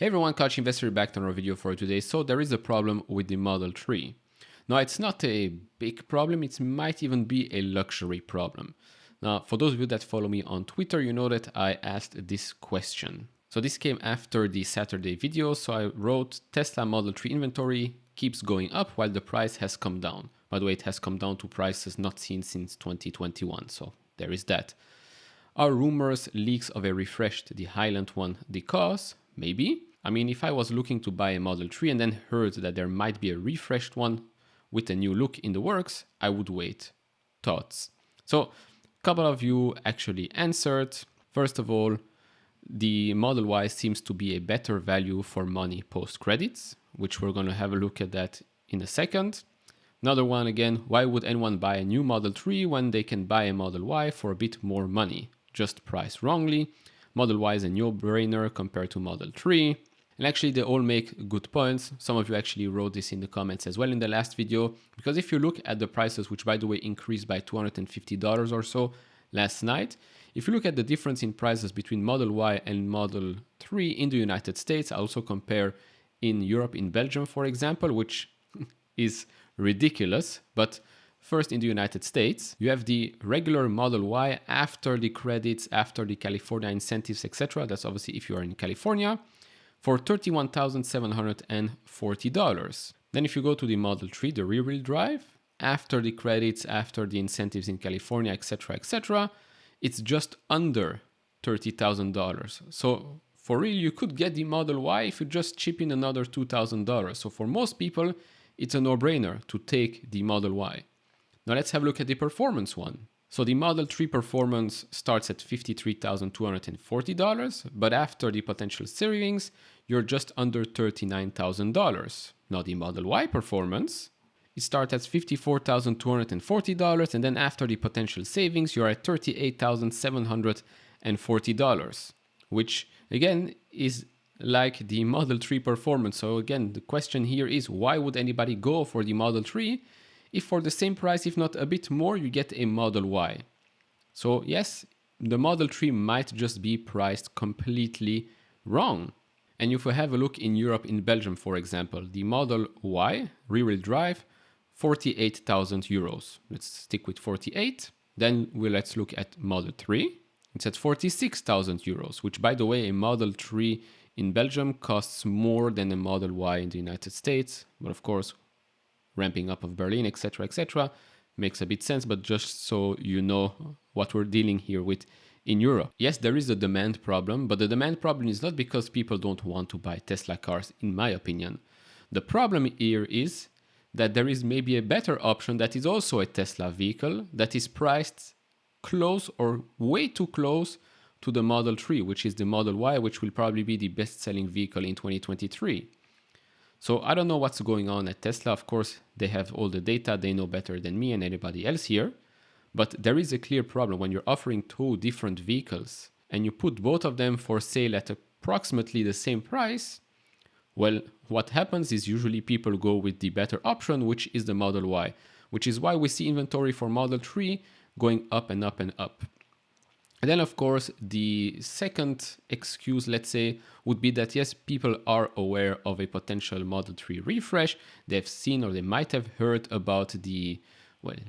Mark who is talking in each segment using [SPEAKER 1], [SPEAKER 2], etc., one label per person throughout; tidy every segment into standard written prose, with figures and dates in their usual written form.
[SPEAKER 1] Hey everyone, Couch Investor back to another video for today. So there is a problem with the Model 3. Now it's not a big problem, it might even be a luxury problem. Now for those of you that follow me on Twitter, you know that I asked this question. So this came after the Saturday video, so I wrote Tesla Model 3 inventory keeps going up while the price has come down. By the way, it has come down to prices not seen since 2021, so there is that. Are rumors, leaks of a refreshed, the Highland one, the cause? Maybe. I mean, if I was looking to buy a Model 3 and then heard that there might be a refreshed one with a new look in the works, I would wait. Thoughts? So, a couple of you actually answered. First of all, the Model Y seems to be a better value for money post-credits, which we're going to have a look at that in a second. Another one again, why would anyone buy a new Model 3 when they can buy a Model Y for a bit more money? Just priced wrongly. Model Y is a no-brainer compared to Model 3. And actually they all make good points. Some of you actually wrote this in the comments as well in the last video. Because if you look at the prices, which by the way increased by $250 or so last night, if you look at the difference in prices between Model Y and Model 3 in the United States, I also compare in Europe, in Belgium, for example, which is ridiculous. But first in the United States, you have the regular Model Y after the credits, after the California incentives, etc. That's obviously if you are in California, for $31,740. Then if you go to the Model 3, the rear-wheel drive, after the credits, after the incentives in California, etc., it's just under $30,000. So for real, you could get the Model Y if you just chip in another $2,000. So for most people, it's a no-brainer to take the Model Y. Now let's have a look at the performance one. So the Model 3 performance starts at $53,240, but after the potential savings, you're just under $39,000. Now the Model Y performance, it starts at $54,240, and then after the potential savings, you're at $38,740, which again is like the Model 3 performance. So again, the question here is, why would anybody go for the Model 3 if for the same price, if not a bit more, you get a Model Y? So yes, the Model 3 might just be priced completely wrong. And if we have a look in Europe, in Belgium, for example, the Model Y rear-wheel drive, 48,000 euros. Let's stick with 48. Then let's look at Model 3. It's at 46,000 euros, which by the way, a Model 3 in Belgium costs more than a Model Y in the United States. But of course, ramping up of Berlin, etc., makes a bit sense, but just so you know what we're dealing here with in Europe. Yes, there is a demand problem, but the demand problem is not because people don't want to buy Tesla cars, in my opinion. The problem here is that there is maybe a better option that is also a Tesla vehicle that is priced close or way too close to the Model 3, which is the Model Y, which will probably be the best-selling vehicle in 2023. So I don't know what's going on at Tesla. Of course, they have all the data. They know better than me and anybody else here. But there is a clear problem when you're offering two different vehicles and you put both of them for sale at approximately the same price. Well, what happens is usually people go with the better option, which is the Model Y, which is why we see inventory for Model 3 going up and up and up. And then, of course, the second excuse, let's say, would be that, yes, people are aware of a potential Model 3 refresh. They've seen or they might have heard about the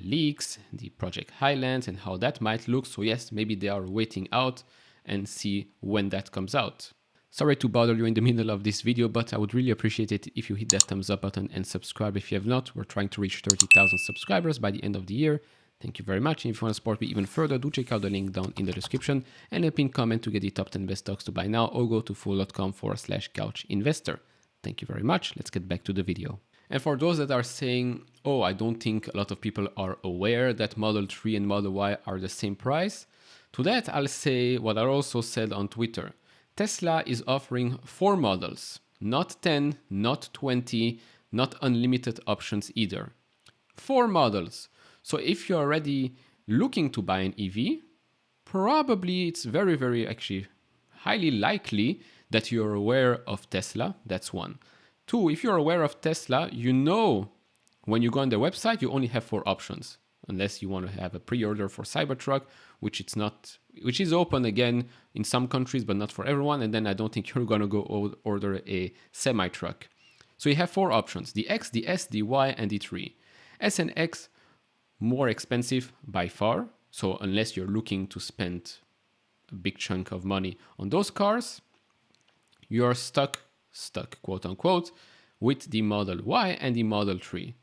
[SPEAKER 1] leaks, the Project Highlands, and how that might look. So, yes, maybe they are waiting out and see when that comes out. Sorry to bother you in the middle of this video, but I would really appreciate it if you hit that thumbs up button and subscribe if you have not. We're trying to reach 30,000 subscribers by the end of the year. Thank you very much. And if you want to support me even further, do check out the link down in the description and a pinned comment to get the top 10 best stocks to buy now, or go to fool.com/couchinvestor. Thank you very much. Let's get back to the video. And for those that are saying, oh, I don't think a lot of people are aware that Model 3 and Model Y are the same price, to that I'll say what I also said on Twitter. Tesla is offering 4 models, not 10, not 20, not unlimited options either. 4 models. So if you're already looking to buy an EV, probably it's very, actually highly likely that you're aware of Tesla. That's one. 2, if you're aware of Tesla, you know when you go on their website, you only have 4 options. unless you want to have a pre-order for Cybertruck, which is open again in some countries, but not for everyone. And then I don't think you're going to go order a semi-truck. So you have 4 options: the X, the S, the Y, and the 3. S and X, more expensive by far. So unless you're looking to spend a big chunk of money on those cars, you're stuck, quote unquote, with the Model Y and the Model 3.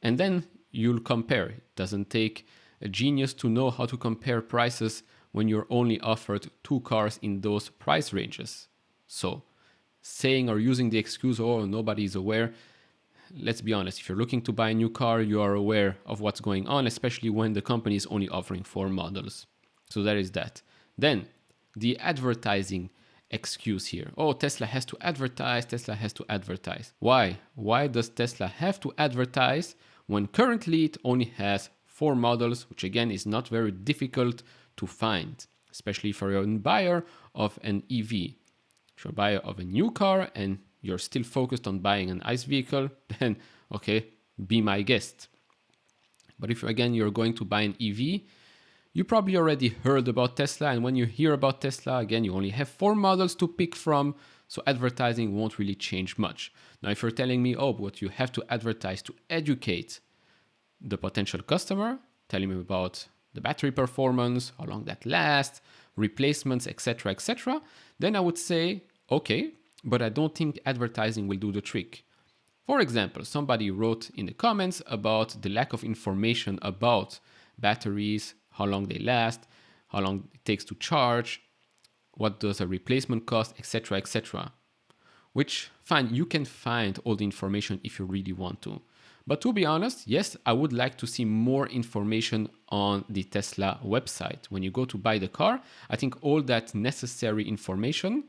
[SPEAKER 1] And then you'll compare. It doesn't take a genius to know how to compare prices when you're only offered 2 cars in those price ranges. So saying or using the excuse, oh, nobody is aware, let's be honest, if you're looking to buy a new car, you are aware of what's going on, especially when the company is only offering 4 models. So there is that. Then the advertising excuse here. Oh, Tesla has to advertise. Why? Why does Tesla have to advertise when currently it only has 4 models, which again is not very difficult to find, especially for a buyer of an EV. If you're a buyer of a new car and you're still focused on buying an ICE vehicle, then okay, be my guest. But if again you're going to buy an EV, you probably already heard about Tesla, and when you hear about Tesla, again, you only have 4 models to pick from, so advertising won't really change much. Now, if you're telling me, oh, but you have to advertise to educate the potential customer, telling him about the battery performance, how long that lasts, replacements, etc., then I would say, okay, but I don't think advertising will do the trick. For example, somebody wrote in the comments about the lack of information about batteries, how long they last, how long it takes to charge, what does a replacement cost, etc. Which, fine, you can find all the information if you really want to. But to be honest, yes, I would like to see more information on the Tesla website. When you go to buy the car, I think all that necessary information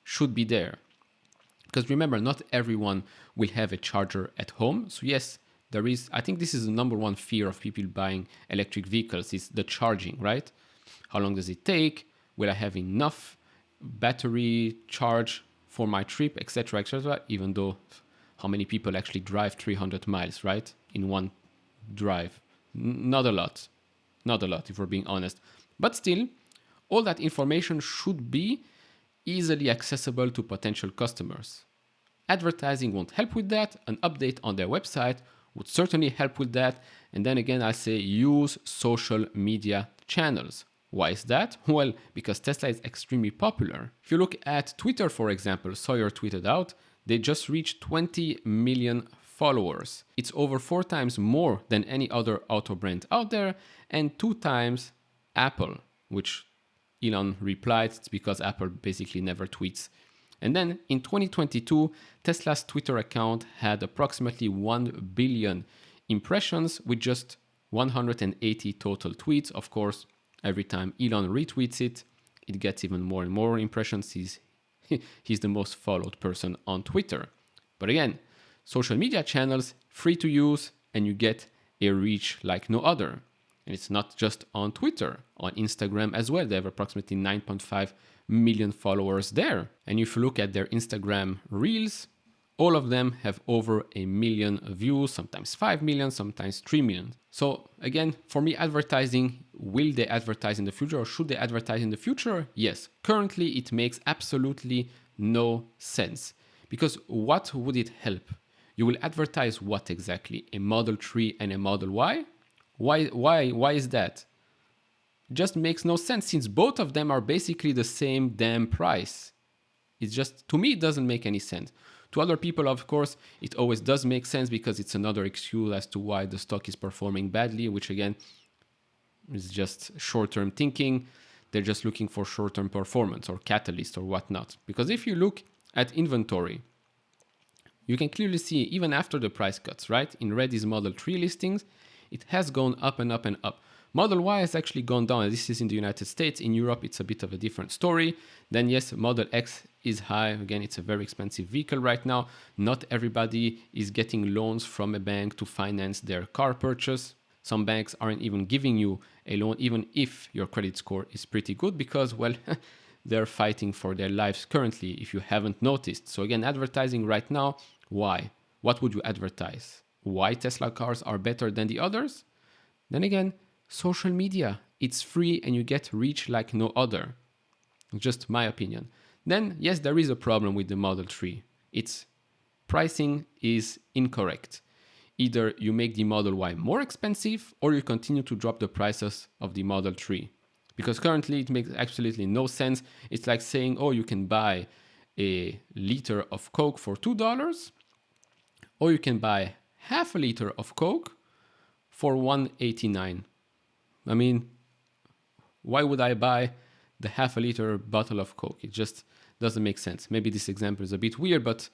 [SPEAKER 1] should be there. Because remember, not everyone will have a charger at home. So yes, there is, I think this is the number one fear of people buying electric vehicles, is the charging, right? How long does it take? Will I have enough battery charge for my trip, etc., even though how many people actually drive 300 miles, right? In one drive. Not a lot, if we're being honest. But still, all that information should be easily accessible to potential customers. Advertising won't help with that. An update on their website would certainly help with that. And then again, I say use social media channels. Why is that? Well, because Tesla is extremely popular. If you look at Twitter, for example, Sawyer tweeted out, they just reached 20 million followers. It's over 4 times more than any other auto brand out there, and 2 times Apple, which Elon replied, it's because Apple basically never tweets. And then in 2022, Tesla's Twitter account had approximately 1 billion impressions with just 180 total tweets. Of course, every time Elon retweets it, it gets even more and more impressions. He's the most followed person on Twitter. But again, social media channels, free to use, and you get a reach like no other. And it's not just on Twitter, on Instagram as well. They have approximately 9.5 million followers there. And if you look at their Instagram reels, all of them have over 1 million views, sometimes 5 million, sometimes 3 million. So again, for me, advertising, will they advertise in the future or should they advertise in the future? Yes. Currently, it makes absolutely no sense. Because what would it help? You will advertise what exactly? A Model 3 and a Model Y? Why is that? It just makes no sense since both of them are basically the same damn price. It's just, to me, it doesn't make any sense. To other people, of course, it always does make sense because it's another excuse as to why the stock is performing badly, which again is just short-term thinking. They're just looking for short-term performance or catalyst or whatnot. Because if you look at inventory, you can clearly see even after the price cuts, right? In red is Model 3 listings. It has gone up and up and up. Model Y has actually gone down. This is in the United States. In Europe, it's a bit of a different story. Then yes, Model X is high. Again, it's a very expensive vehicle right now. Not everybody is getting loans from a bank to finance their car purchase. Some banks aren't even giving you a loan, even if your credit score is pretty good, because, well, they're fighting for their lives currently, if you haven't noticed. So again, advertising right now, why? What would you advertise? Why Tesla cars are better than the others? Then again, social media, it's free and you get reach like no other. Just my opinion. Then, yes, there is a problem with the Model 3. Its pricing is incorrect. Either you make the Model Y more expensive or you continue to drop the prices of the Model 3. Because currently it makes absolutely no sense. It's like saying, oh, you can buy a liter of Coke for $2, or you can buy half a liter of Coke for $1.89. I mean, why would I buy the half a liter bottle of Coke? It just doesn't make sense. Maybe this example is a bit weird, but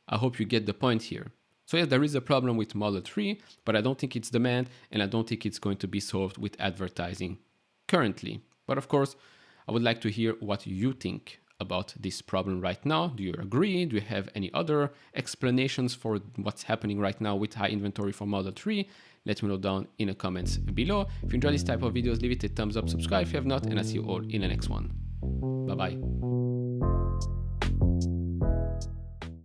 [SPEAKER 1] I hope you get the point here. So yes, there is a problem with Model 3, but I don't think it's demand, and I don't think it's going to be solved with advertising currently. But of course, I would like to hear what you think about this problem right now. Do you agree? Do you have any other explanations for what's happening right now with high inventory for Model 3? Let me know down in the comments below. If you enjoy this type of videos, leave it a thumbs up, subscribe if you have not, and I'll see you all in the next one. Bye bye.